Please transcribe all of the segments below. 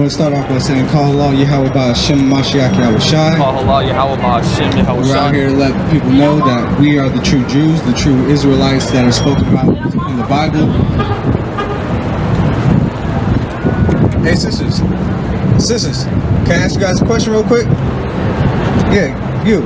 want to start off by saying, Call Allah Yahweh Ba'Shem Mashiach Yahushai. Call Allah Yahweh Ba'Shem Yahushai. We're out here to let people know that we are the true Jews, the true Israelites that are spoken about in the Bible. Hey, sisters, can I ask you guys a question real quick? Yeah, you.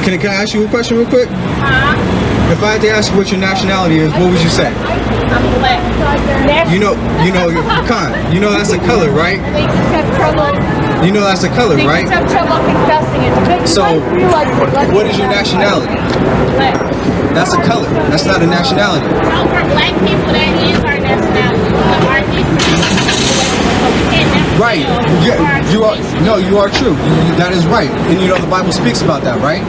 Can I ask you a question real quick? If I had to ask you what your nationality is, what would you say? I'm black. You know, Khan, you know that's a color, right? They just have trouble. You know that's a color, They right? just have trouble confessing it. So, what is your nationality? Black. That's a color. That's not a nationality. So for black people, that is our nationality. Our history. Right. You are true. That is right. And you know the Bible speaks about that, right?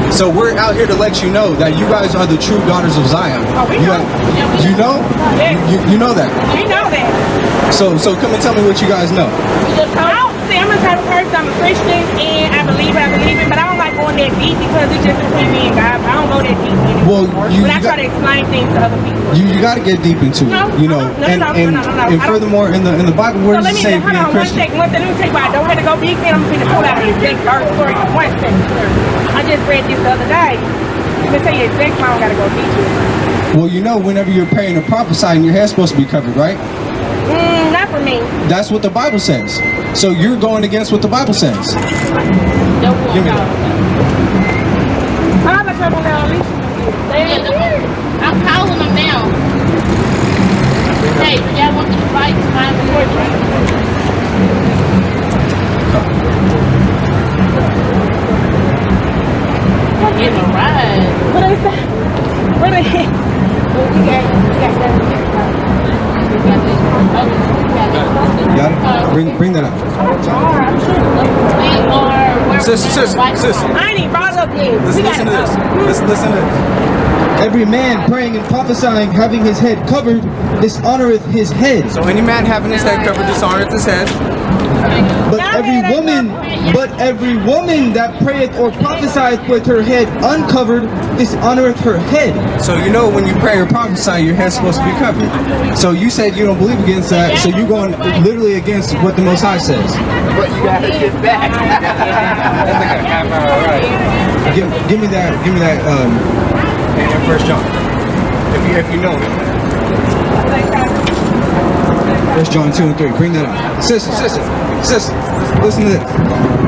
So we're out here to let you know that you guys are the true daughters of Zion. Oh, we know. You know? You know that. We know that. So come and tell me what you guys know. I'm the type of person, I'm a Christian, and I believe it, but I don't like going that deep because it's just between me and God. I don't go that deep anymore. Well, when I try to explain things to other people. You got to get deep into it, you know. And furthermore, in the Bible, where does it say being Christian? One second, let me take I don't have to go deep, then I'm going to pull out the exact verse story in one second. I just read this the other day. I'm going to tell you exactly why I don't got to go deep with it. Well, you know, whenever you're praying or prophesying, your hair's supposed to be covered, right? Not for me. That's what the Bible says. So you're going against what the Bible says. Give me that. I'm calling them now. Hey, y'all want to fight? Find the portrait. Get a ride. What is that? What is it? We got that. Bring that up. Sis. I ain't even brought up yet. Listen to this. Listen to this. Every man praying and prophesying, having his head covered, dishonoreth his head. So any man having his head covered dishonoreth his head. But every woman that prayeth or prophesieth with her head uncovered dishonoreth her head. So you know when you pray or prophesy, your head's supposed to be covered. So you said you don't believe against that, so you're going literally against what the Most High says. But you gotta get back. Give me that. In 1 John, if you know it. 1 John 2 and 3. Bring that up. Sister, listen to this.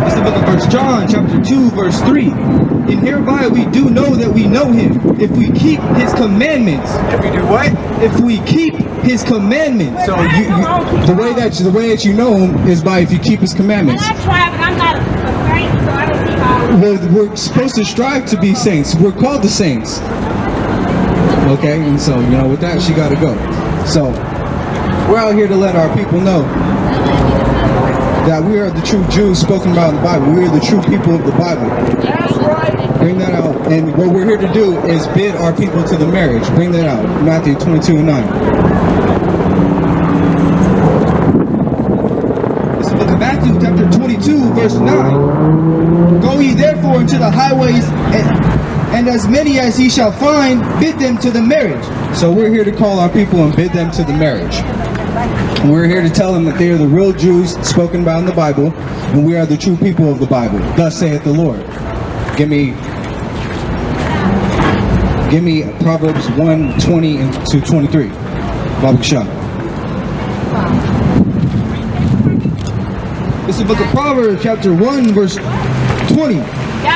It's the book of 1 John, chapter 2, verse 3. And hereby we do know that we know him, if we keep his commandments. If we do what? If we keep his commandments. So the way that you know him is by if you keep his commandments. I try, but I'm not a saint, so I don't keep all. Well, we're supposed to strive to be saints. We're called the saints. Okay, and so, you know, with that, she got to go. So, we're out here to let our people know that we are the true Jews spoken about in the Bible. We are the true people of the Bible. Bring that out. And what we're here to do is bid our people to the marriage. Bring that out. Matthew 22 and 9. This is the book of Matthew, chapter 22, verse 9. Go ye therefore into the highways and as many as ye shall find, bid them to the marriage. So we're here to call our people and bid them to the marriage. And we're here to tell them that they are the real Jews spoken about in the Bible, and we are the true people of the Bible. Thus saith the Lord. Give me Proverbs 1:20 to 23. Baba Shah. This is the book of Proverbs, chapter 1, verse 20.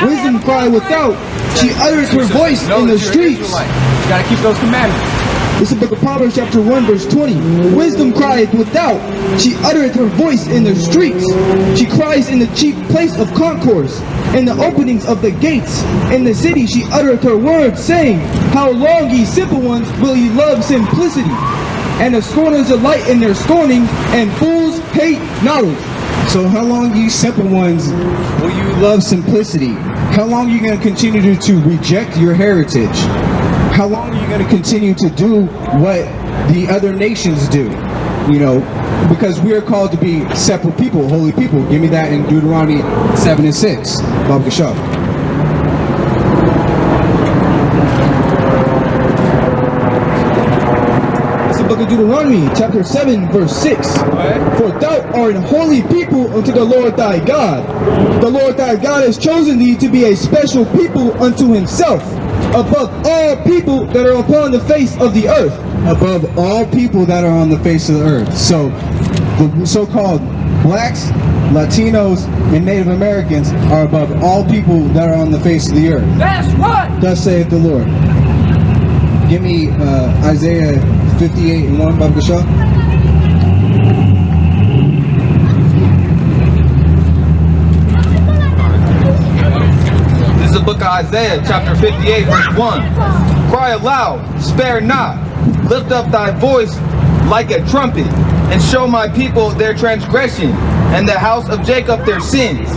Wisdom cry without. She utters her voice in the streets. You gotta keep those commandments. This is the book of Proverbs, chapter 1, verse 20. Wisdom crieth without. She uttereth her voice in the streets. She cries in the chief place of concourse, in the openings of the gates. In the city she uttereth her words, saying, How long, ye simple ones, will ye love simplicity? And the scorners delight in their scorning, and fools hate knowledge. So how long, ye simple ones, will you love simplicity? How long are you going to continue to reject your heritage? How long are you going to continue to do what the other nations do? You know, because we are called to be separate people, holy people. Give me that in Deuteronomy 7 and 6. Baba Kashab. the book of Deuteronomy, chapter 7, verse 6. For thou art a holy people unto the Lord thy God. The Lord thy God has chosen thee to be a special people unto himself, above all people that are upon the face of the earth. Above all people that are on the face of the earth. So the so-called blacks, Latinos, and Native Americans are above all people that are on the face of the earth. That's right. Thus saith the Lord. Give me Isaiah 58 and 1, Baba Gashaw. This is the book of Isaiah, chapter 58, verse 1. Cry aloud, spare not. Lift up thy voice like a trumpet, and show my people their transgression, and the house of Jacob their sins.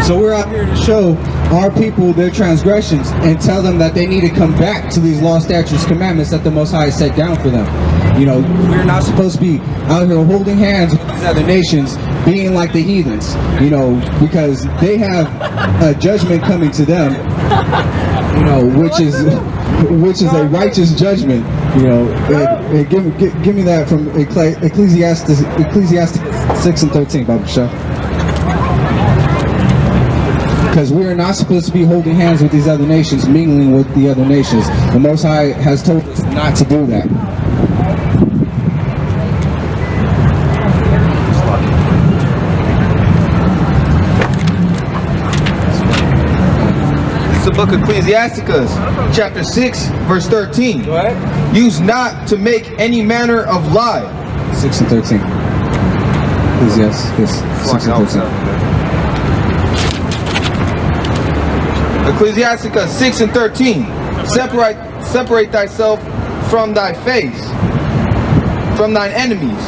So we're out here to show our people their transgressions and tell them that they need to come back to these law, statutes, commandments that the Most High set down for them. You know, we're not supposed to be out here holding hands with these other nations, being like the heathens, you know, because they have a judgment coming to them, you know, which is a righteous judgment. You know, give me that from Ecclesiastes 6 and 13, Baba Shah. Because we are not supposed to be holding hands with these other nations, mingling with the other nations. The Most High has told us not to do that. It's the book of Ecclesiasticus, chapter 6, verse 13. Go ahead. Use not to make any manner of lie. 6 and 13. Yes, 6 and 13. Ecclesiasticus 6 and 13. Separate thyself from thy face, from thine enemies,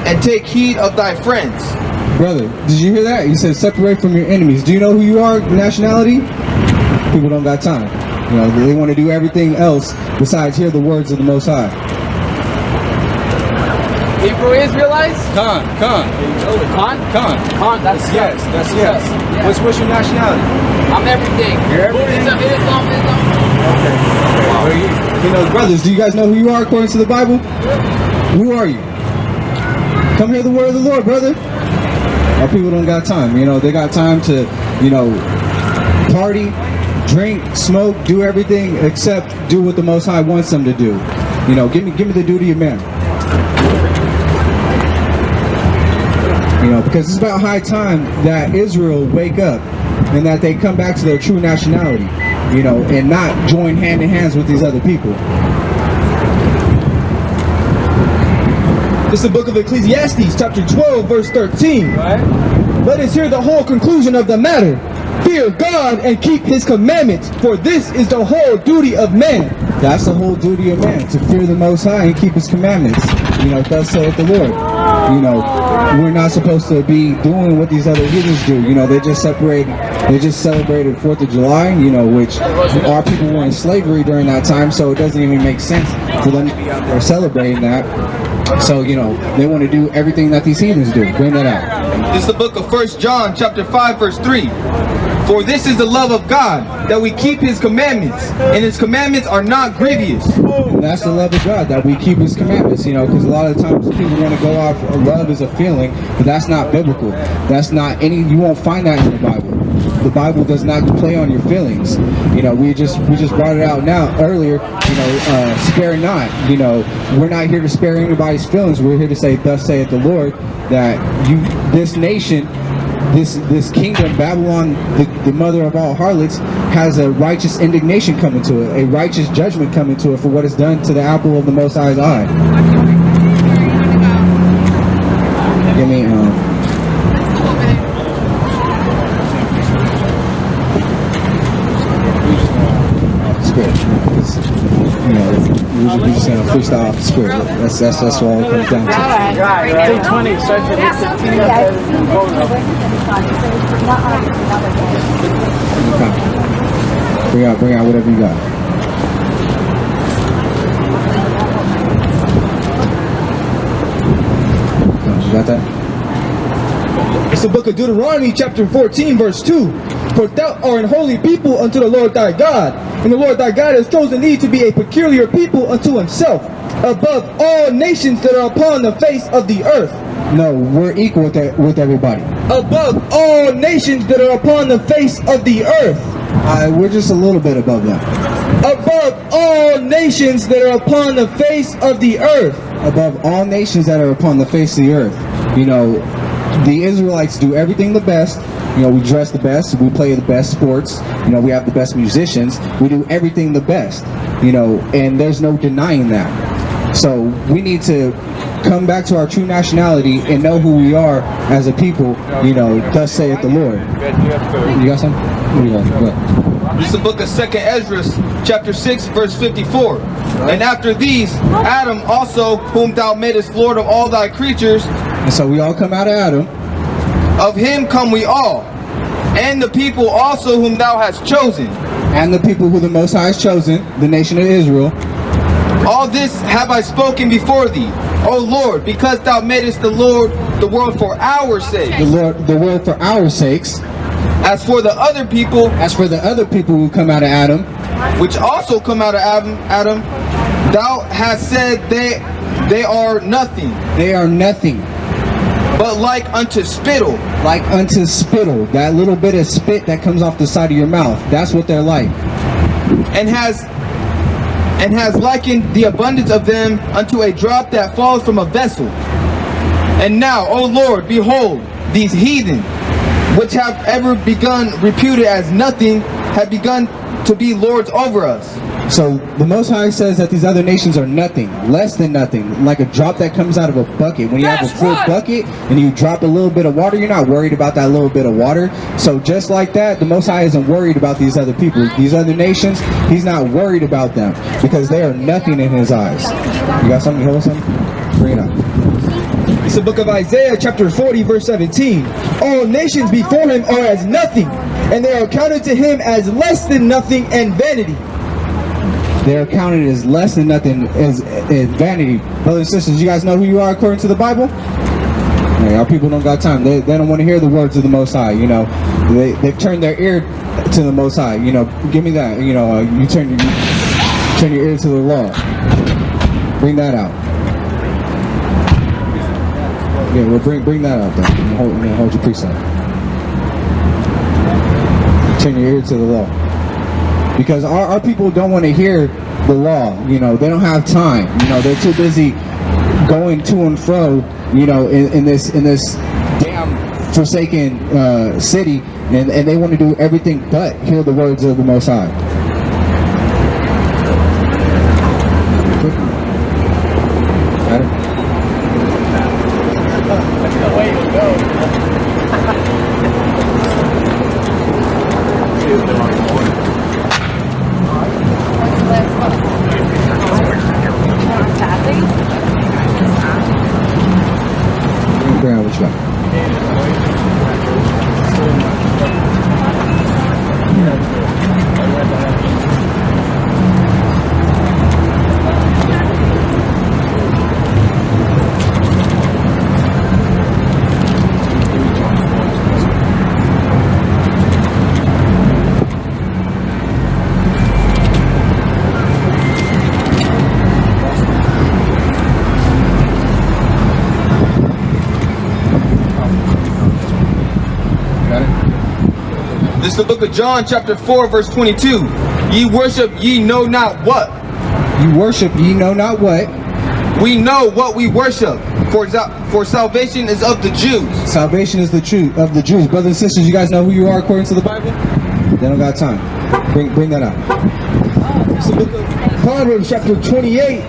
and take heed of thy friends. Brother, did you hear that? You said separate from your enemies. Do you know who you are, nationality? People don't got time. You know, they want to do everything else besides hear the words of the Most High. Hebrew Israelites? Khan. Khan, that's yes. Yeah. What's your nationality? I'm everything. You're everything? Islam. Okay. You know, brothers, do you guys know who you are according to the Bible? Who are you? Come hear the word of the Lord, brother. Our people don't got time. You know, they got time to, you know, party, drink, smoke, do everything except do what the Most High wants them to do. You know, give me the duty of man. You know, because it's about high time that Israel wake up and that they come back to their true nationality, you know, and not join hand in hands with these other people. This is the book of Ecclesiastes, chapter 12, verse 13. Let us hear the whole conclusion of the matter. Fear God and keep his commandments, for this is the whole duty of man. That's the whole duty of man, to fear the Most High and keep his commandments. You know, thus saith the Lord. You know, we're not supposed to be doing what these other heathens do. You know, they just celebrated 4th of July, you know, which our people were in slavery during that time, so it doesn't even make sense for them to be out there celebrating that. So, you know, they want to do everything that these heathens do. Bring that out. This is the book of 1 John, chapter 5, verse 3. For this is the love of God, that we keep his commandments, and his commandments are not grievous. And that's the love of God, that we keep his commandments, you know, because a lot of times people want to go off love is a feeling, but that's not biblical. That's not you won't find that in the Bible. The Bible does not play on your feelings. You know, we just brought it out earlier, you know, spare not. You know, we're not here to spare anybody's feelings. We're here to say, thus saith the Lord, that this nation, this kingdom, Babylon, the mother of all harlots, has a righteous indignation coming to it, a righteous judgment coming to it for what is done to the apple of the Most High's eye. Give me, spirit. You know, we just gonna freestyle off the spirit. That's all it comes down to. Right. 220 starts with Bring out whatever you got. You got that? It's the book of Deuteronomy chapter 14 verse 2. For thou art an holy people unto the Lord thy God, and the Lord thy God has chosen thee to be a peculiar people unto himself, above all nations that are upon the face of the earth. No, we're equal with everybody. Above all nations that are upon the face of the earth. We're just a little bit above them. Above all nations that are upon the face of the earth. Above all nations that are upon the face of the earth. You know, the Israelites do everything the best. You know, we dress the best, we play the best sports, you know, we have the best musicians, we do everything the best, you know, and there's no denying that. So we need to come back to our true nationality and know who we are as a people, you know, thus saith the Lord. You got something? What do you got? Go ahead. This is the book of 2nd Esdras, chapter 6, verse 54. And after these, Adam also, whom thou madest Lord of all thy creatures, And so we all come out of Adam. of him come we all, and the people also whom thou hast chosen. And the people who the Most High has chosen, the nation of Israel. All this have I spoken before thee, O Lord, because thou madest the world for our sake. The world for our sakes. As for the other people, As for the other people who come out of Adam, which also come out of Adam, thou hast said they are nothing, they are nothing. but like unto spittle. Like unto spittle, that little bit of spit that comes off the side of your mouth. That's what they're like. And has likened the abundance of them unto a drop that falls from a vessel. And now, O Lord, behold, these heathen, which have ever begun reputed as nothing, have begun to be lords over us. So the Most High says that these other nations are nothing, less than nothing, like a drop that comes out of a bucket. When you have a full bucket and you drop a little bit of water, you're not worried about that little bit of water. So just like that, the Most High isn't worried about these other people. These other nations, he's not worried about them because they are nothing in his eyes. You got something? You hold something? Bring it up. It's the book of Isaiah chapter 40 verse 17. All nations before him are as nothing, and they are counted to him as less than nothing and vanity. They are counted as less than nothing, as vanity. Brothers and sisters, you guys know who you are according to the Bible? Hey, our people don't got time. They don't want to hear the words of the Most High. You know, they've turned their ear to the Most High. You know, give me that. You know, you turn your ear to the law. Bring that out. Yeah, well, bring that out then. And hold your precept. Turn your ear to the law. Because our people don't want to hear the law. You know, they don't have time. You know, they're too busy going to and fro, you know, in this damn forsaken city, and they want to do everything but hear the words of the Most High. Got it? That's the way to go. Bring out what you got. This is the book of John, chapter 4, verse 22. Ye worship ye know not what. You worship ye know not what. We know what we worship, for salvation is of the Jews. Salvation is the truth of the Jews. Brothers and sisters, you guys know who you are according to the Bible? They don't got time. Bring that out. It's the book of Proverbs chapter 28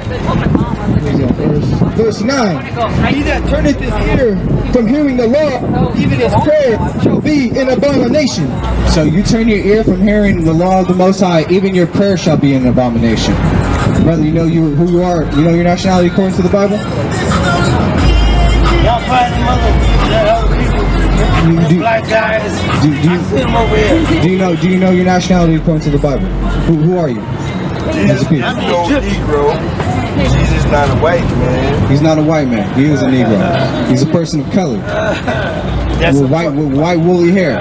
verse 9. He that turneth his ear from hearing the law, even his prayer shall be an abomination. So you turn your ear from hearing the law of the Most High, even your prayer shall be an abomination. Brother, you know who you are? You know your nationality according to the Bible? Y'all fighting other people, black guys. I see them over here. Do you know your nationality according to the Bible? Who are you? I'm no Negro. He's just not a white man. He's not a white man. He is a Negro. He's a person of color. with white woolly hair,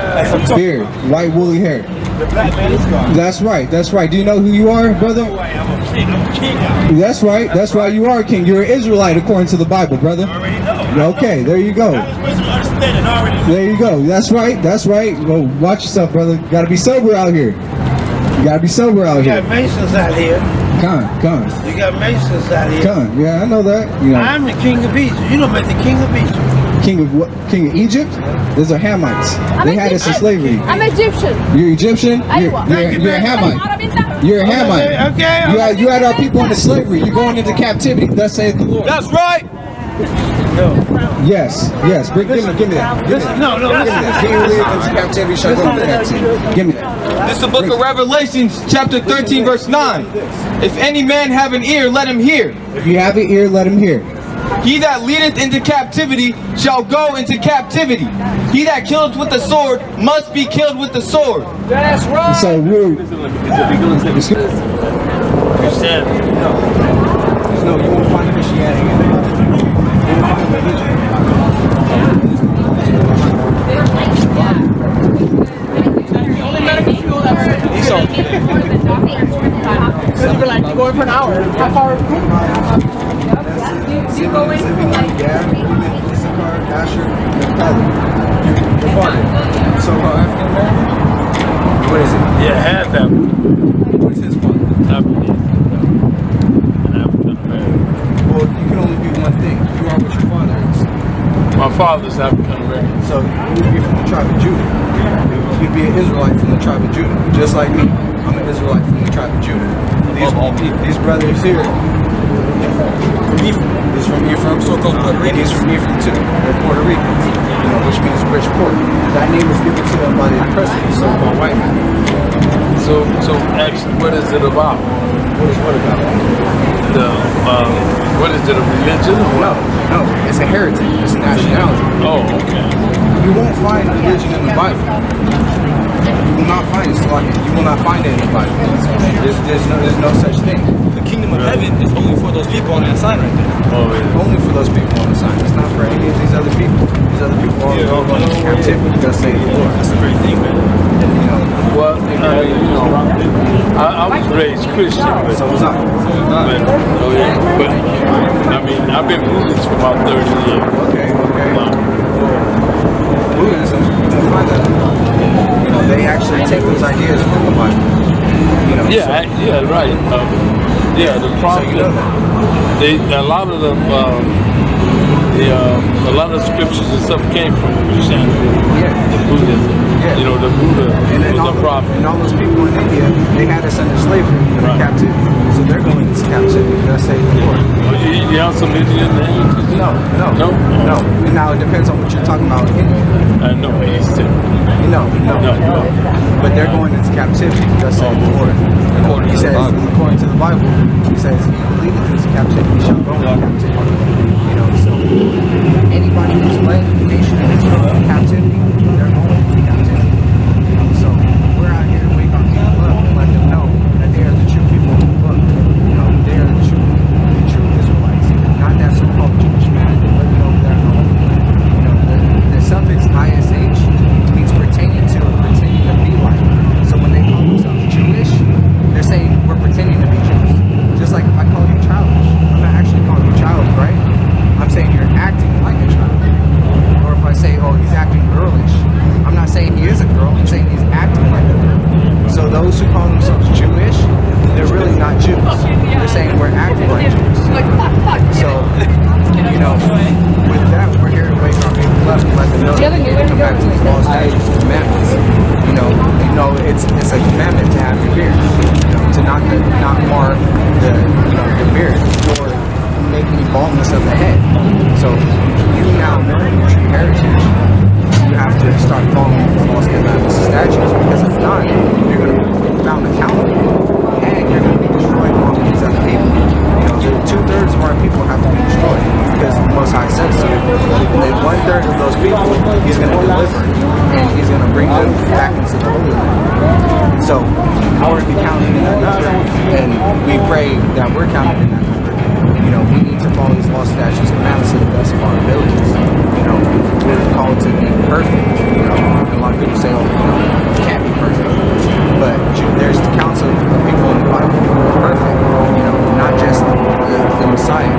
beard, white woolly hair. The black man is God. That's right. That's right. Do you know who you are, brother? I'm a king. I'm a king now. That's right. That's right. You are a king. You're an Israelite according to the Bible, brother. I already know. Okay, there you go. I was supposed to understand it already. There you go. That's right. That's right. Well, watch yourself, brother. You gotta be sober out here. You gotta be sober out You here. got Masons out here. Come. You got Masons out here. Come. Yeah, I know that. You know, I'm the king of Egypt. You know about the king of Egypt. king of what? King of Egypt? Those are Hamites. They had us in slavery. I'm Egyptian. You're Egyptian? You're a Hamite. You're a Hamite. Okay. You had our people into slavery. You're going into captivity. Thus saith the Lord. That's right. Yes. Give me that. Listen, no. Give me that. King of into captivity shall go into captivity. Give me that. This is the book of Revelations, chapter 13, verse 9. If any man have an ear, let him hear. If you have an ear, let him hear. He that leadeth into captivity shall go into captivity. He that killeth with the sword must be killed with the sword. That's right. So we're Christianity. no, you won't find Christianity in there. You won't find religion. So you were like, you're going for an hour. How far? You go in for like Issachar, Asher, and Caleb. Your father. So African American? What is it? Yeah, half African. What is his father? African American. Well, you can only be one thing. You are what your father is. My father's African American. So you would be from the tribe of Judah. You'd be an Israelite from the tribe of Judah. Just like me. I'm an Israelite from the tribe of Judah. These brothers here. He's from Ephraim, so-called Puerto Rican. He's from Ephraim too. They're Puerto Ricans, which means rich poor. That name was given to them by the oppressors, so-called white men. So actually, what is it about? What is what about? What is it, a religion? Or No, it's a heritage. It's a nationality. Oh, okay. You won't find religion in the Bible. You will not find it. You will not find it in the Bible. There's no such thing. The kingdom of heaven is only for those people on that sign right there. Oh, yeah. Only for those people on the sign. It's not for any of these other people. These other people are all going into captivity. Thus saith the Lord. That's a great thing, man. Well, I mean, I was raised Christian, but, So was I. but I mean, I've been Buddhist for about 30 years. Okay. Buddhism, you can find that. They actually take those ideas from the Bible. Yeah, right. The prophet. A lot of a lot of scriptures and stuff came from Christianity. The Buddhism. The Buddha was a prophet. And all those people in India, they had us under slavery, captivity. So they're going into captivity. Thus saith the Lord. You have some Indian names? No. And now it depends on what you're talking about in India. No, he's still. No. But they're going into captivity. Thus saith the Lord. He says, according to the Bible, he says, he who leadeth into captivity shall go into captivity. So anybody who's led the nation of Israel into captivity, they're going into captivity. So we're out here to wake our people up and let them know that they are the true people of the book. They are the true Israelites, not that so-called Jewish man that they're living over there in the Holy Land. The suffix ISH means pertaining to or pretending to be like. So when they call themselves Jewish, they're saying we're pretending to be Jews. Just like if I call you childish, I'm not actually calling you childish, right? I'm saying you're acting like a child. Or if I say, oh, he's acting girlish, I'm not saying he is a girl, I'm saying he's acting like a girl. So those who call themselves Jewish, they're really not Jews. They're saying we're acting like Jews. So, with that, we're here to wake our people up and let them know that they need to come back to these laws, statutes, and commandments. It's a commandment to have your beard, to not mar the beard or make any baldness of the head. So you now know your true heritage. You have to start following these laws, commandments, and statutes, because if not, you're going to be found accountable and you're going to be destroyed along with these other people. 2/3 of our people have to be destroyed because the Most High said so. And then 1/3 of those people, he's going to deliver and he's going to bring them back into the Holy Land. So I want to be counted in that number, and we pray that we're counted in that number. We need to follow His law, statutes, commandments to the best of our abilities. You know, we're called to be perfect. You know, and a lot of people say, oh, you can't be perfect. But there's the counts of people in the Bible who were perfect. You know, not just the Messiah,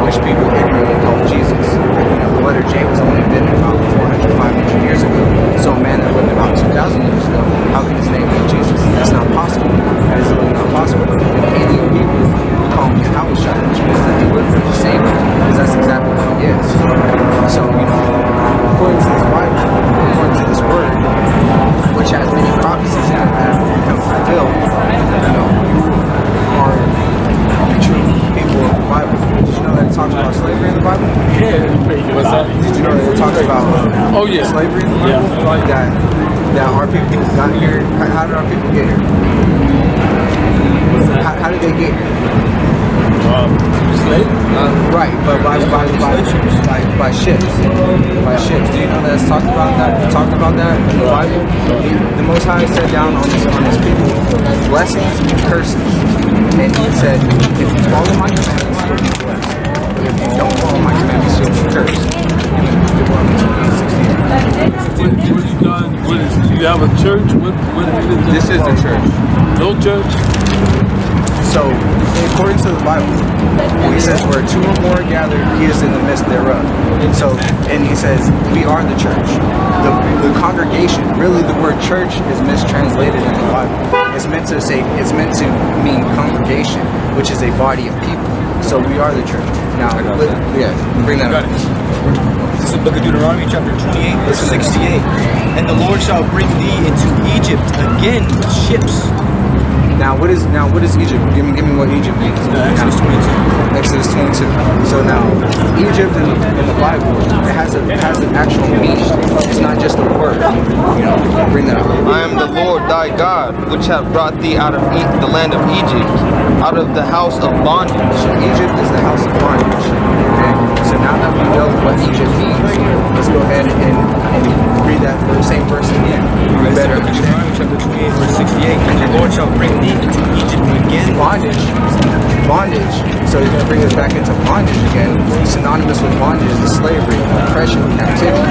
which people ignorantly call Jesus. You know, the letter J was only written about 400, 500 years ago. So a man that lived about 2,000 years ago, how can his name be Jesus? That's not possible. That is literally not possible. In alien Hebrew, we call him Yahushua, which means that he lived for the Savior, because that's exactly what he is. So, you know, according to this Bible, according to this word, which has many prophecies in it that have become fulfilled, you know, you are the true people of the Bible. Did you know that it talks about slavery in the Bible? Yeah. What's that? Did you know that it talks about Oh, yeah. slavery in the Bible? That our people got here. How did our people get here? How did they get here? Slave? Right, but by ships. By ships. Do you know that it's talked about that in the Bible? The Most High said down on his people blessings and curses. And he said, if you follow my commandments, you'll be blessed. But if you don't follow my commandments, you'll be cursed. Do you have a church? What This is the church. No church? So, according to the Bible, he says, where two or more are gathered, he is in the midst thereof. So, and he says, we are the church. The congregation, really the word church is mistranslated in the Bible. It's meant to mean congregation, which is a body of people. So we are the church. Now, bring that up. This is the book of Deuteronomy, chapter 28, verse 68. And the Lord shall bring thee into Egypt again with ships. Now what is Egypt? Give me what Egypt means. Exodus 22. Exodus 22. So now Egypt in the Bible, it has an actual meaning. It's not just a word. You know, bring that up. I am the Lord thy God, which have brought thee out of the land of Egypt, out of the house of bondage. So Egypt is the house of bondage. Okay. So now that we know what Egypt means, let's go ahead and read that same verse again. Alright, so Deuteronomy chapter 28, verse 68. And the Lord shall bring thee into Egypt again. Bondage. So he's going to bring us back into bondage again. Synonymous with bondage is slavery, oppression, captivity.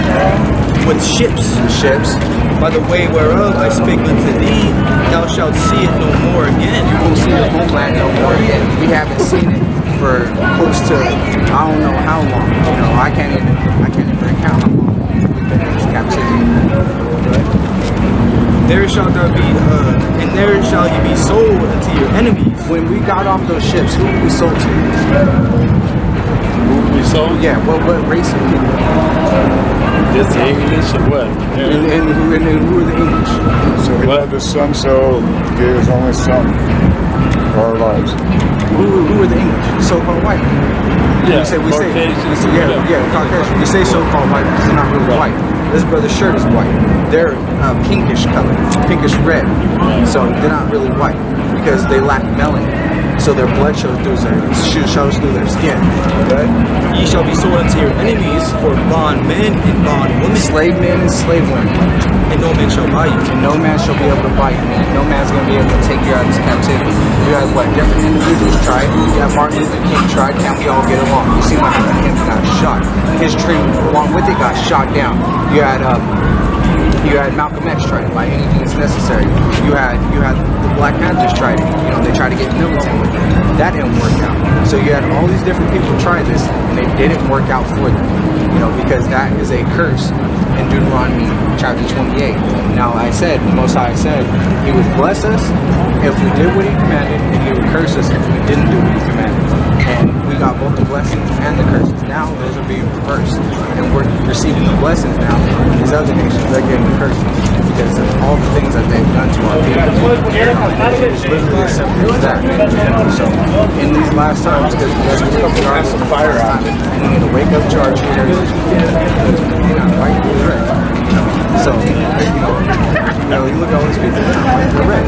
With ships. Ships. By the way whereof I spake unto thee, thou shalt see it no more again. You won't see the homeland no more again. We haven't seen it for close to I don't know how long. You know, I can't even recount how long we've been in this captivity. There shall there be, and there shall you be sold unto your enemies. When we got off those ships, who were we sold to? Who we sold? Yeah, what race of people? Just the English or what? And who are the English? So he loved his son, so gave his only son for our lives. Who are the English? So-called white. Yeah, Caucasian. We say so-called white because they're not really white. This brother's shirt is white. They're pinkish color, pinkish red. So they're not really white because they lack melanin. So their blood shows through their skin. Okay? Ye shall be sold unto your enemies for bondmen and bondwomen. Slave men and slave women. And no man shall buy you. And no man shall be able to buy you. No man's going to be able to take you out of this captivity. You have what? Different individuals tried. You have Martin Luther King tried. Can't we all get along? You see what happened to him? He got shot. His tree, along with it, got shot down. You had Malcolm X tried it by any means necessary. You had the Black Panthers tried it. You know, they tried to get militant with it. That didn't work out. So you had all these different people try this, and it didn't work out for them. You know, because that is a curse in Deuteronomy chapter 28. Now I said, the Most High said, He would bless us if we did what He commanded, and He would curse us if we didn't do what He commanded. And we got both the blessings and the curses. Now those are being reversed, and we're receiving the blessings now. These other nations, they're getting the curses because of all the things that they've done to our people. It's literally as simple as that. So in these last times, because we are in the fire time, we need to wake up to our true heritage. You're not white, you're red. So you look at all these people, they're not white, they're red.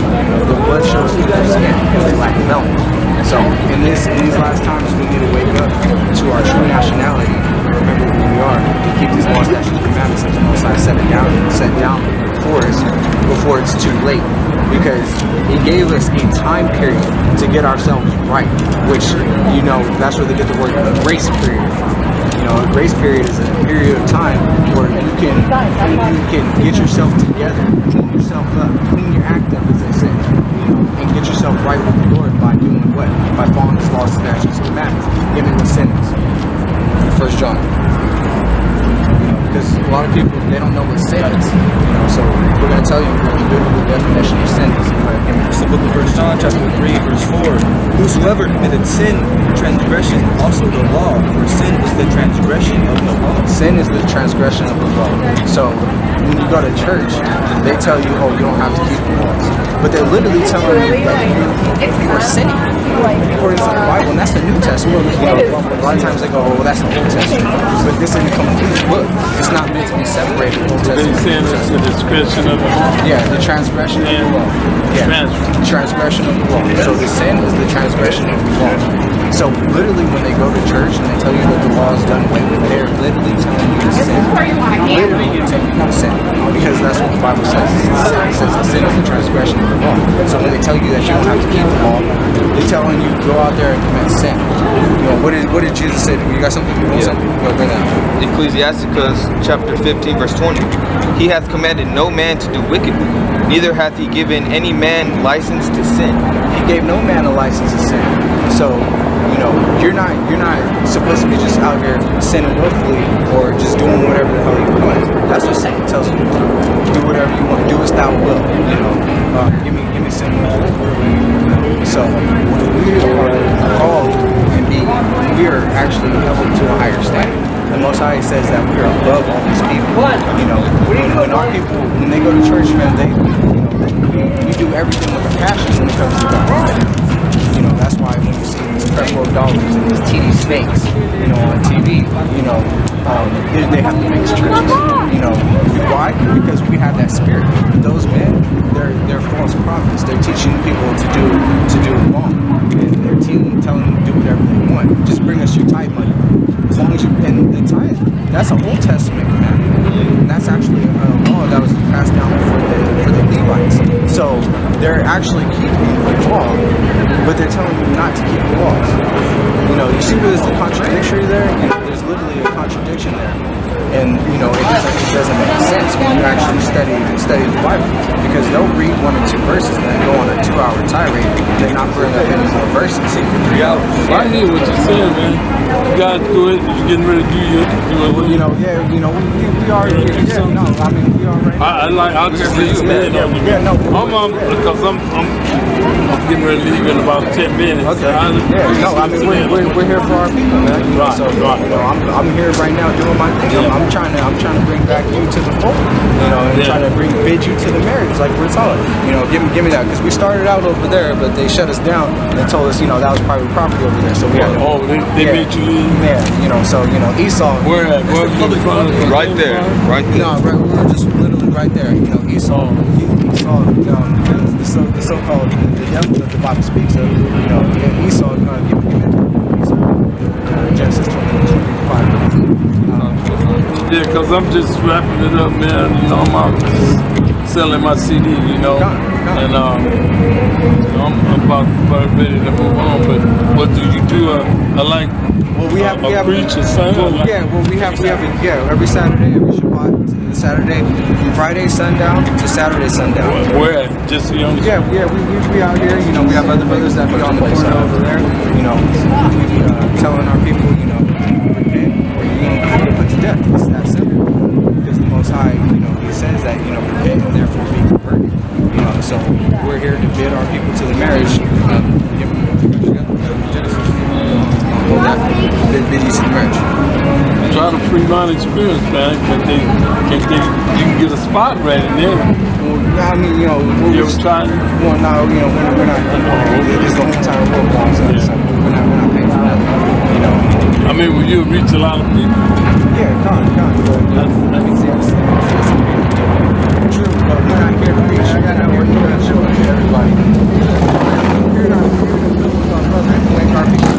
The blood shows through their skin because they lack melanin. So in these last times, we need to wake up to our true nationality and remember who we are to keep these laws, statutes, and commandments that the Most High set down for us before it's too late. Because He gave us a time period to get ourselves right, which, you know, that's where they get the word grace period from. You know, a grace period is a period of time where you can get yourself together, clean yourself up, clean your act up, as they say, you know, and get yourself right with the Lord by doing what? By following His laws, statutes, and commandments. Give me what sin is. 1 John. Because a lot of people, they don't know what sin is, you know, so we're going to tell you what the biblical definition of sin is. It's the book of 1 John, chapter 3, verse 4. Whosoever committed sin, transgression also the law, for sin is the transgression of the law. Sin is the transgression of the law. So when you go to church, they tell you, oh, you don't have to keep the laws. But they're literally telling you that you are sinning according to the Bible, and that's the New Testament. You know, a lot of times they go, oh, well, that's the Old Testament. But this is a complete book. It's not meant to be separated. Old Testament. They saying it's the transgression of the law. Yeah, the transgression of the law. Yeah, transgression of the law. So the sin is the transgression of the law. So literally when they go to church and they tell you that the law is done away with, they're literally telling you to sin. Literally telling you to sin. Because that's what the Bible says. It says the sin is the transgression of the law. So when they tell you that you don't have to keep the law, they're telling you go out there and commit sin. You know, what did Jesus say? You got something? You want something? Go bring that up. Ecclesiasticus chapter 15, verse 20. He hath commanded no man to do wickedly, neither hath He given any man license to sin. He gave no man a license to sin. So, you know, you're not supposed to be just out here sinning willfully or just doing whatever the hell you want. That's what Satan tells you to do. Do whatever you want. Do as thou will. You know, give me sin. So we are called and we are actually held to a higher standard. The Most High says that we are above all these people. You know, when our people, when they go to church, man, we do everything with a passion when it comes to God. You know, that's why when you see these Creflo Dollars and these TD Snakes, you know, on TV, you know, they have to mix churches. You know, why? Because we have that spirit. Those men, they're false prophets. They're teaching people to do wrong, and they're telling them to do whatever they want. Just bring us your tithe money. As long as you, and the tithe, that's an Old Testament commandment. That's actually a law that was passed down for the Levites. So they're actually keeping the law, but they're telling you not to keep the laws. You know, you see there's the contradictory there? You know, there's literally a contradiction there. And, you know, it doesn't make sense when you actually study the Bible. Because they'll read 1 or 2 verses and then go on a 2-hour tirade and then not bring up any more verses for 3 hours. I hear what you're saying, man. You guys do it. You're getting ready to do it. You know, yeah, you know, we are. Yeah, no, I mean, we are right. I'll just leave it. Yeah, no. Because I'm getting ready to leave in about 10 minutes. Okay. Yeah, no, I mean, we're here for our people, man. You know, so, you know, I'm here right now doing my thing. Yeah. I'm trying to bring back you to the fold, you know, and trying to bid you to the marriage like we're taught. You know, give me that, because we started out over there, but they shut us down and told us, you know, that was private property over there, so we had to. Oh, they made you leave. Yeah, you know, so you know, Esau. Where at? Right there, right there. No, right, we were just literally right there. You know, Esau, the so-called the devil that the Bible speaks of. You know, Esau is going to give him Genesis 20:25. Yeah, because I'm just wrapping it up, man. You know, I'm out selling my CD, you know. And I'm about ready to move on. But what do you do? I like we have preach and sing. We have every Saturday, every Shabbat, Saturday from Friday sundown to Saturday sundown. Where? Just so you understand. Yeah, we out here. You know, we have other brothers that be on the corner over there. You know, we be telling our people, you know, repent or you're gonna get put to death. It's that simple. Because the Most High, you know, He says that, you know, repent and therefore be converted. You know, so we're here to bid our people to the marriage. Bid you to the marriage. Try to free my experience, man. You can get a spot right in there. Well, I mean, you know, you ever tried it? Well, no, you know, we're not. It's the whole entire world belongs to us. So we're not paying for that. You know. I mean, will you reach a lot of people? Yeah, that's exactly. True, but we're not here to reach. We're not show it to everybody. We're not here to build with our brother and make our people.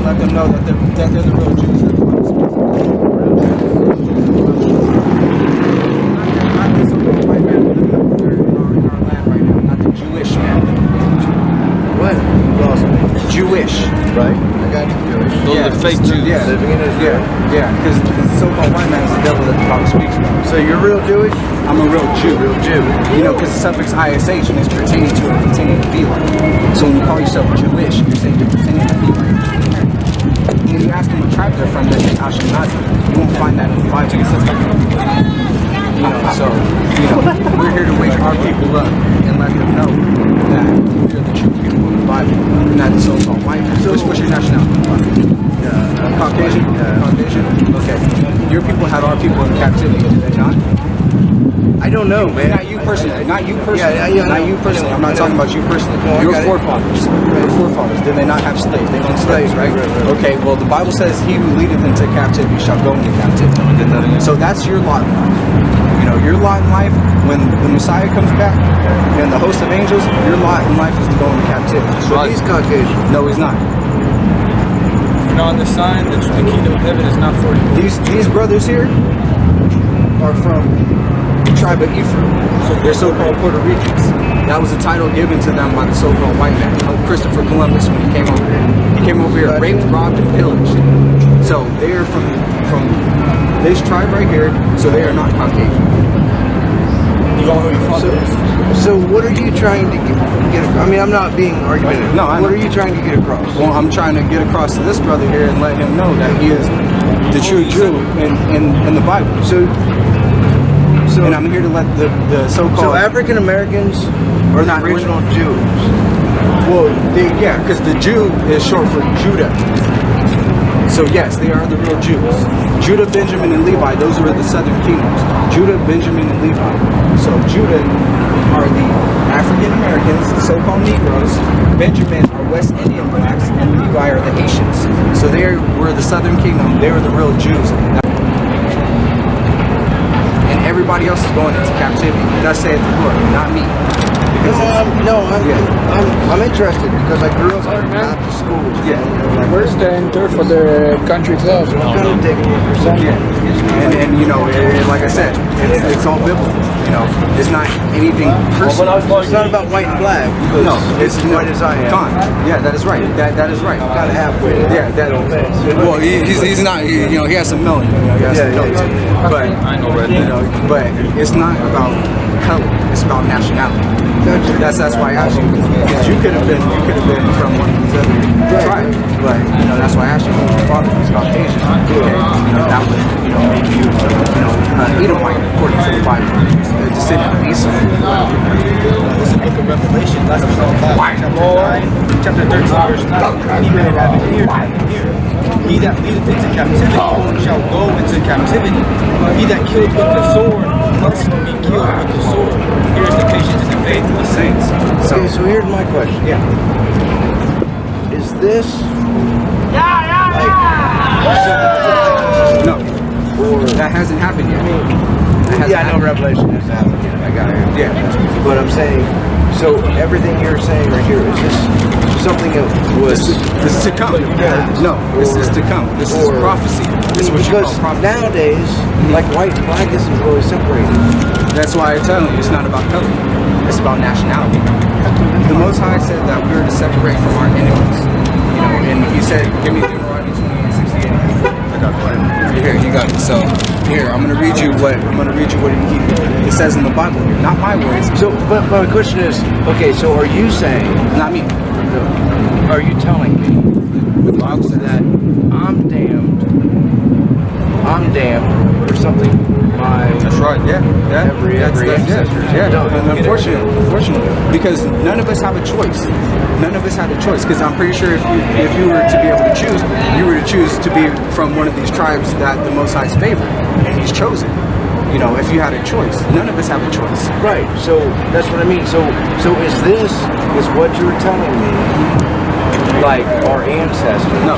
Let them know that they're the real Jews that the Bible speaks of. Those are the fake Jews. Yeah, Living in Israel. yeah, because the so-called white man is the devil that the Bible speaks about. So you're real Jewish? I'm a real Jew. Real Jew. You know, because the suffix ISH means pertaining to or continuing to be like. So when you call yourself Jewish, you're saying you're pretending to be like. When you ask them what tribe they're from, they're just Ashkenazi. You won't find that in the Bible. You know, so, you know, we're here to wake our people up and let them know that we're the true people of the Bible, and not the so-called white man. So, what's your nationality? Caucasian? Caucasian? Okay. Your people had our people in captivity, did they not? I don't know, man. Not you personally. Not you personally. Yeah, not you personally. I'm not talking about you personally. No, Your forefathers. Your forefathers. Did they not have slaves? They owned slaves, right? Okay. Well, the Bible says, "He who leadeth into captivity shall go into captivity." So that's your lot in life. You know, your lot in life when the Messiah comes back and the host of angels, your lot in life is to go into captivity. So he's Caucasian. No, he's not. You know, on the sign, the kingdom of heaven is not for you. These brothers here are from the tribe of Ephraim. So they're so-called Puerto Ricans. That was a title given to them by the so-called white man, Christopher Columbus, when he came over here. He came over here, raped, robbed, and pillaged. So they are from this tribe right here. So they are not Caucasian. You all know your father is. So what are you trying to get? I mean, I'm not being argumentative. No, I what know. are you trying to get across? Well, I'm trying to get across to this brother here and let him know that he is the true Jew in the Bible. So And I'm here to let the so-called... So African Americans are the original Jews. Well, yeah, because the Jew is short for Judah. So yes, they are the real Jews. Judah, Benjamin, and Levi, those were the southern kingdoms. Judah, Benjamin, and Levi. So Judah are the African Americans, the so-called Negroes. Benjamin are West Indian blacks, and Levi are the Haitians. So they were the southern kingdom. They were the real Jews. And everybody else is going into captivity. Thus saith the Lord, not me. I'm interested because I grew up in Baptist schools. Yeah. Where's the enter for the country itself? I'm kind of digging what you're saying. Yeah. And you know, like I said, it's all biblical. You know, it's not anything personal. It's not about white and black. No, it's white as I am. Con. Yeah, that is right. That is right. Kind of halfway. Yeah, well, he's not. You know, he has some melanin. You know, he has some melanin. But I know red. You know, but it's not about color. It's about nationality. That's why I asked you. Because you could have been from one of these other tribes, but you know, that's why I asked you. Your father was Caucasian. You know, that would make you Edomite according to the Bible, a descendant of Esau. This is the book of Revelation. That's chapter 13, verse 9. He that hath an ear, let him hear. He that leadeth into captivity shall go into captivity. He that killeth with the sword must be killed with the sword. Here is the patience and the faith of the saints. Okay, so here's my question. Yeah. Is this No. Or that hasn't happened yet. I know Revelation hasn't happened yet. I got it. Yeah. But I'm saying, so everything you're saying right here, is this something that was... This is to come. No, this is to come. This is prophecy. This is what you call Because prophecy. nowadays, like white and black isn't really separated. That's why I tell you, it's not about color. It's about nationality. The Most High said that we are to separate from our enemies. You know, and he said, give me Deuteronomy 28:68. I got it. Here, you got it. So here, I'm gonna read you what it says in the Bible. Not my words. So, but my question is, okay, so are you saying, Not me. are you telling me The Bible says that I'm damned for something my That's right. Yeah, every ancestor's done? And unfortunately, because none of us have a choice. None of us had a choice. Because I'm pretty sure if you were to be able to choose, you were to choose to be from one of these tribes that the Most High's favor, and He's chosen. You know, if you had a choice, none of us have a choice. Right. So that's what I mean. So is what you're telling me, like our ancestors? No.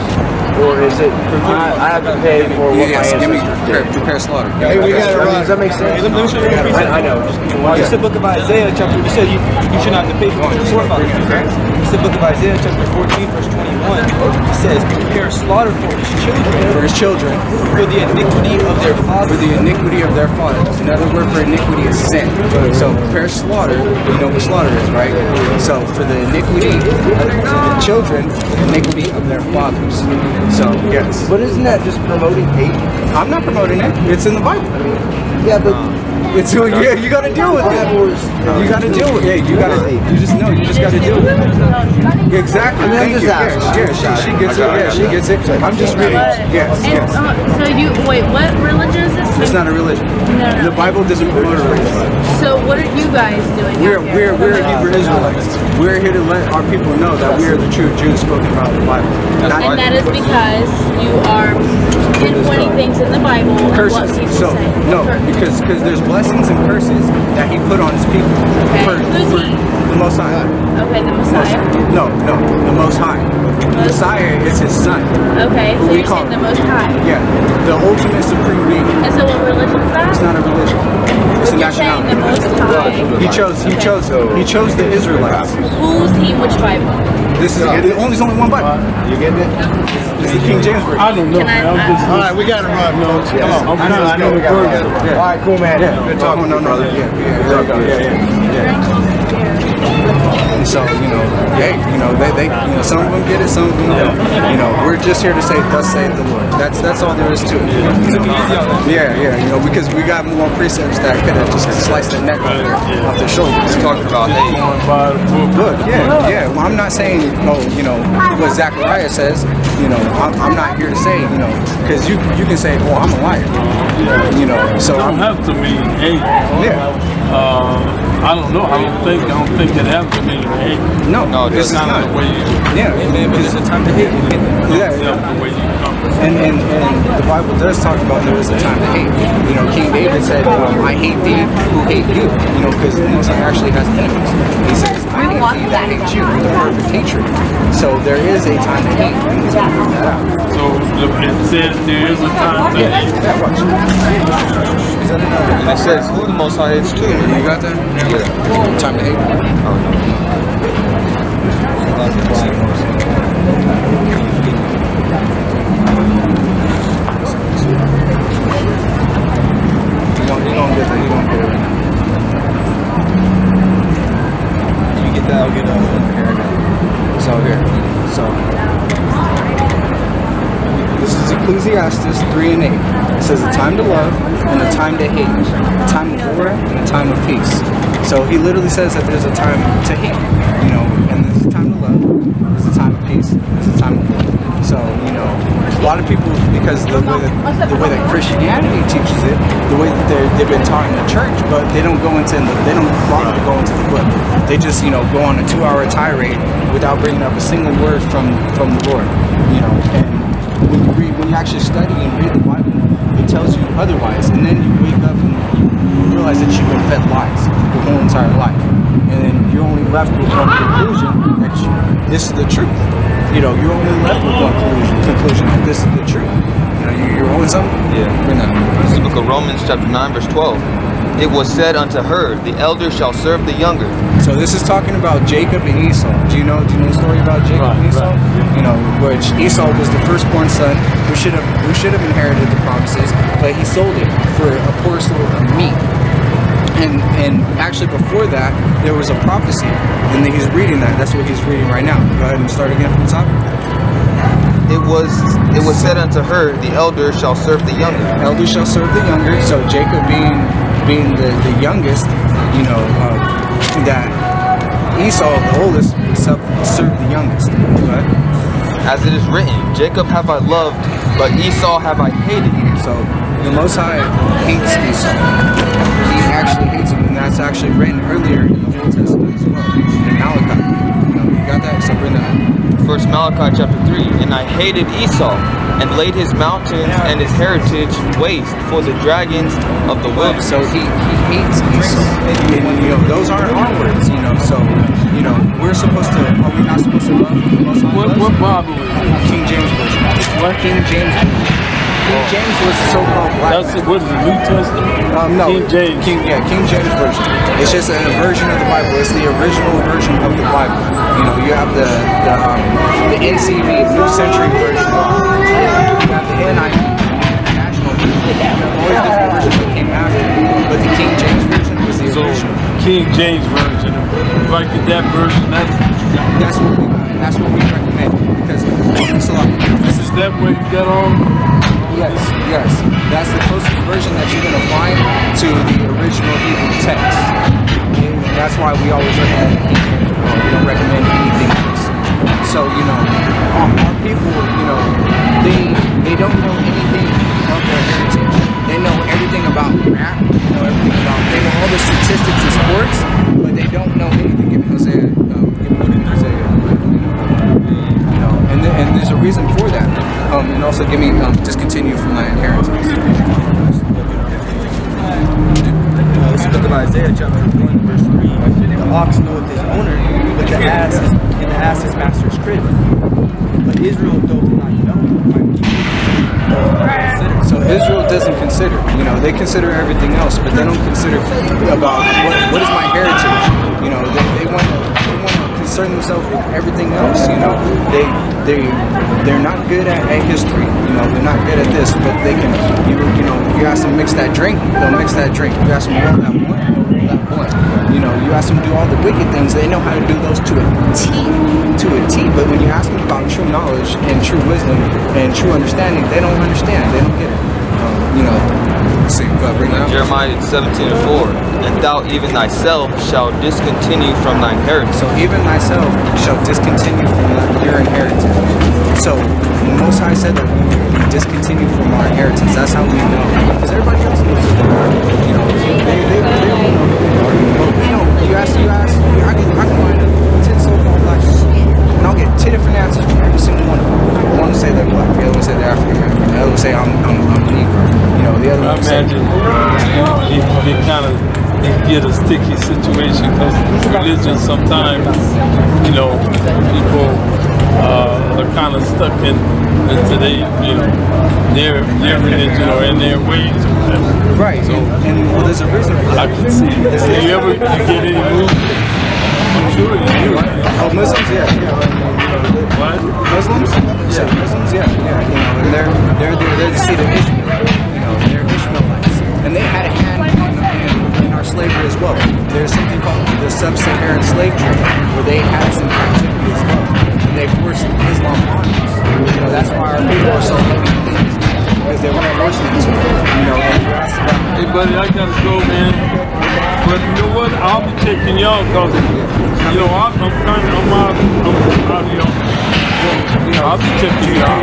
Or is it I have to pay for what my Give me ancestors did? prepare slaughter. Hey, we got to run. Does that make sense? Let me show you a I know. Just keep on. It's the book of Isaiah, chapter. You said you should not have to pay for your forefathers. It's the book of Isaiah, chapter 14, verse 21. It says, "Prepare slaughter for his children, For his children, for the iniquity of their for fathers." the iniquity of their fathers. Another word for iniquity is sin. So prepare slaughter. You know what slaughter is, right? So for the iniquity of the children, iniquity of their fathers. So yes. But isn't that just promoting hate? I'm not promoting it. It's in the Bible. Yeah, but It's yeah, you gotta deal with it. You gotta deal with it. You gotta. You just know. You just gotta deal with it. Exactly. I mean, I'm Thank just you. asking. She gets it. Yeah, she gets it. I'm just reading. Yes. And, Yes. so you wait. What religion is this? It's not a religion. No. The Bible doesn't promote a religion. So what are you guys doing? We're out here? Hebrew Israelites. We're here to let our people know that we are the true Jews spoken about in the Bible. And that is because you are pinpointing things in the Bible and what Curses. people So say. no, because there's blessings and curses that He put on His people. Okay. Who's He? The Most High. Okay, the Messiah. No, the Most High. The Messiah is His Son. Okay, so We you're call saying the Most High. Yeah, the ultimate supreme being. And so what religion is that? It's not a religion. It's a You're saying the nationality. Most High. He chose the Israelites. Who's He? Which Bible? This is there's only one Bible. you getting it? It's the King James version. I don't know. Can I- I'm just, All right, we got to run. no, Come on. I know the words. All right, cool, man. Good talking. No, brother. And so, they some of them get it, some of them don't. We're just here to say, "Thus saith the Lord." That's all there is to it. Because we got more precepts that could have just sliced the neck off their shoulders. Talking about hate. Look, yeah. Well, I'm not saying, what Zechariah says. I'm not here to say, because you can say, "Oh, I'm a liar." So It don't have to mean hate. I don't know. I don't think it has to mean hate. No, this is Kind not. of the way you. Maybe there's a time to hate. The way you come. And the Bible does talk about there is a time to hate. King David said, "I hate thee who hate you." Because the Most High actually has enemies. He says, "I hate thee that hate you," with perfect hatred. So there is a time to hate, and he's going to bring that out. So it says there is a time to hate. Yeah, watch. And it says who the Most High is too. You got that? Yeah. Time to hate. He gonna get it. You get that, I'll get here. So here. So this is Ecclesiastes 3 and 8. It says a time to love and a time to hate, a time of war and a time of peace. So he literally says that there's a time to hate, and there's a time to love, there's a time of peace, there's a time of war. So, a lot of people, because the way that Christianity teaches it, the way that they've been taught in the church, but they don't they don't bother to go into the book. They just, go on a 2-hour tirade without bringing up a single word from the Lord, and when you actually study and read the Bible, it tells you otherwise, and then you wake up and you realize that you've been fed lies your whole entire life, and then you're only left with one conclusion that this is the truth. You're only left with one conclusion that this is the truth. You're always something. Yeah. This is the book of Romans chapter 9 verse 12. It was said unto her, the elder shall serve the younger. So this is talking about Jacob and Esau. Do you know the story about Jacob and Esau? Which Esau was the firstborn son who should have inherited the promises, but he sold it for a morsel of meat. And actually before that, there was a prophecy, and he's reading that. That's what he's reading right now. Go ahead and start again from the top. It was said unto her, the elder shall serve the younger. Elder shall serve the younger. So Jacob being the youngest, that Esau, the oldest, would serve the youngest. Right? As it is written, Jacob have I loved, but Esau have I hated. So the Most High hates Esau. He actually hates him, and that's actually written earlier in the Old Testament as well, in Malachi. You got that? So bring that up. First Malachi chapter 3, and I hated Esau, and laid his mountains and his heritage waste for the dragons of the wilderness. So he hates Esau. And, those aren't our words, So, we're supposed to, are we not supposed to love the Most High? What Bible is it? King James Version. What? King James Version. King James was so-called black. What is the New Testament? No. King James. King James Version. It's just a version of the Bible. It's the original version of the Bible. You have the NCV, New Century Version. You have the NIV, National Version. You have all the different versions that came after. But the King James Version was the original. King James version. If I get that version, that's what you got. That's what we recommend because it's a lot. Is that what you got on? Yes. That's the closest version that you're gonna find to the original Hebrew text. And that's why we always recommend it. We don't recommend anything else. So our people, they don't know anything of their heritage. They know everything about rap. They know all the statistics of sports, but they don't know anything. Give me Hosea. And there's a reason for that. And also give me discontinue from my inheritance. This is the book of Isaiah, chapter 1, verse 3. The ox knoweth his owner, but the ass his master's crib. But Israel doth not know, my people. So Israel doesn't consider. They consider everything else, but they don't consider about what is my heritage. They want to concern themselves with everything else. They're not good at history. They're not good at this, but they can. You ask them mix that drink, they'll mix that drink. You ask them roll that blunt. You ask them do all the wicked things, they know how to do those to a T. But when you ask them about true knowledge and true wisdom and true understanding, they don't understand. They don't get it. Let's see, bring it up. Jeremiah 17:4. And thou even thyself shall discontinue from thine inheritance. So even thyself shall discontinue from your inheritance. So the Most High said that we discontinue from our inheritance. That's how we know. Because everybody else knows it. They don't know. But we know. I can line up 10 so-called black people, and I'll get 10 different answers from every single one of them. One will say they're black, the other one will say they're African American, the other will say I'm Negro. The other one will say. I imagine they kind of get a sticky situation because religion sometimes, people are kind of stuck into their religion or in their ways. Right. So, and there's a reason for that. I can see. Do you get any movies? I'm sure you do. Oh, Muslims, yeah. What? Muslims? Yeah. Muslims, yeah. And they're the seed of Ishmael. They're Ishmaelites, and they had a hand in our slavery as well. There's something called the sub-Saharan slave trade, where they had us in captivity as well, and they forced Islam on us. That's why our people are so heavy, because they weren't listening to it. Hey, buddy, I gotta go, man. But you know what? I'll be taking y'all because, I'm out here. I'll be taking y'all.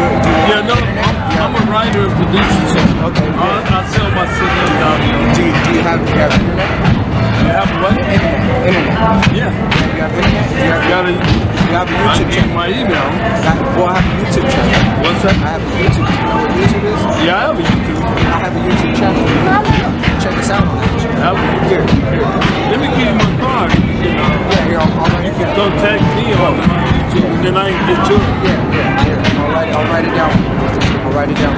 Yeah, no, I'm a writer and producer, so I sell my CDs down here. Do you have internet? You have what? Internet. Yeah. You have internet? You have a YouTube channel. My email. Well, I have a YouTube channel. What's that? I have a YouTube. You know what YouTube is? Yeah, I have a YouTube. I have a YouTube channel. Check us out on that channel. Here. Let me give you my card. Yeah, here, I'll write it down. Contact me on YouTube, then I can get yours. Yeah. Here, I'll write it down. I'll write it down.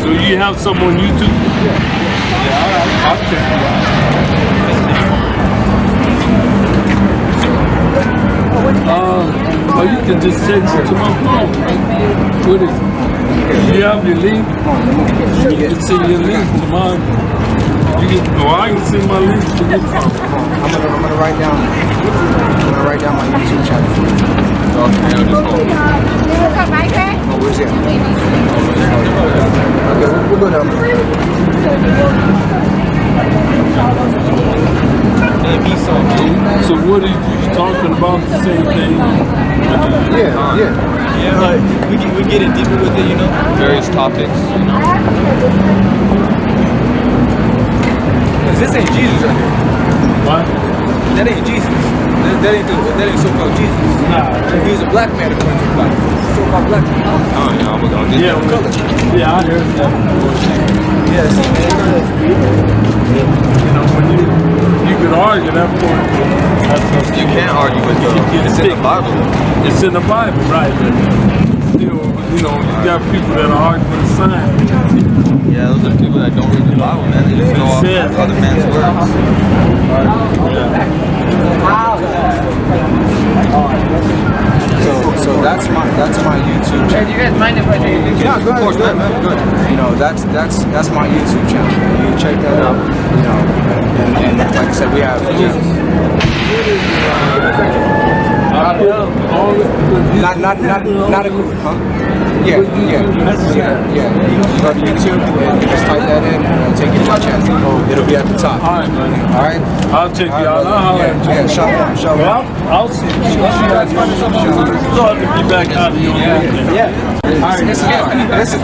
So you have some on YouTube? Yeah, I'll check it out. Or you can just text it to my phone. What is it? You have your link? You can send your link to mine. I can send my link to your phone. I'm gonna write down. My YouTube channel. Oh, where's it? Okay, we'll go down So what are you talking about? The same thing? Yeah, but we get in deeper with it, Various topics, Because this ain't Jesus right here. What? That ain't Jesus. That ain't so-called Jesus. Nah. He's a black man according to the Bible. So-called black man. Oh, yeah, I'm gonna get Yeah, I heard that. Yes. When you could argue that point. You can't argue with it. It's in the Bible. It's in the Bible, right? deal with, you got people that are hard for the sign. Yeah, those are people that don't read the Bible, man. They just go off other man's words. So that's my YouTube channel. Do you guys mind if I do? Yeah, go ahead, man. Good. That's my YouTube channel. You can check that out. And like I said, we have. Not a group, huh? Yeah. You go to YouTube and you just type that in and it'll take you to my channel. It'll be at the top. All right, man. All right? I'll check you out. Yeah, shalom. I'll see you. Glad to be back out of your Yeah. All right, this is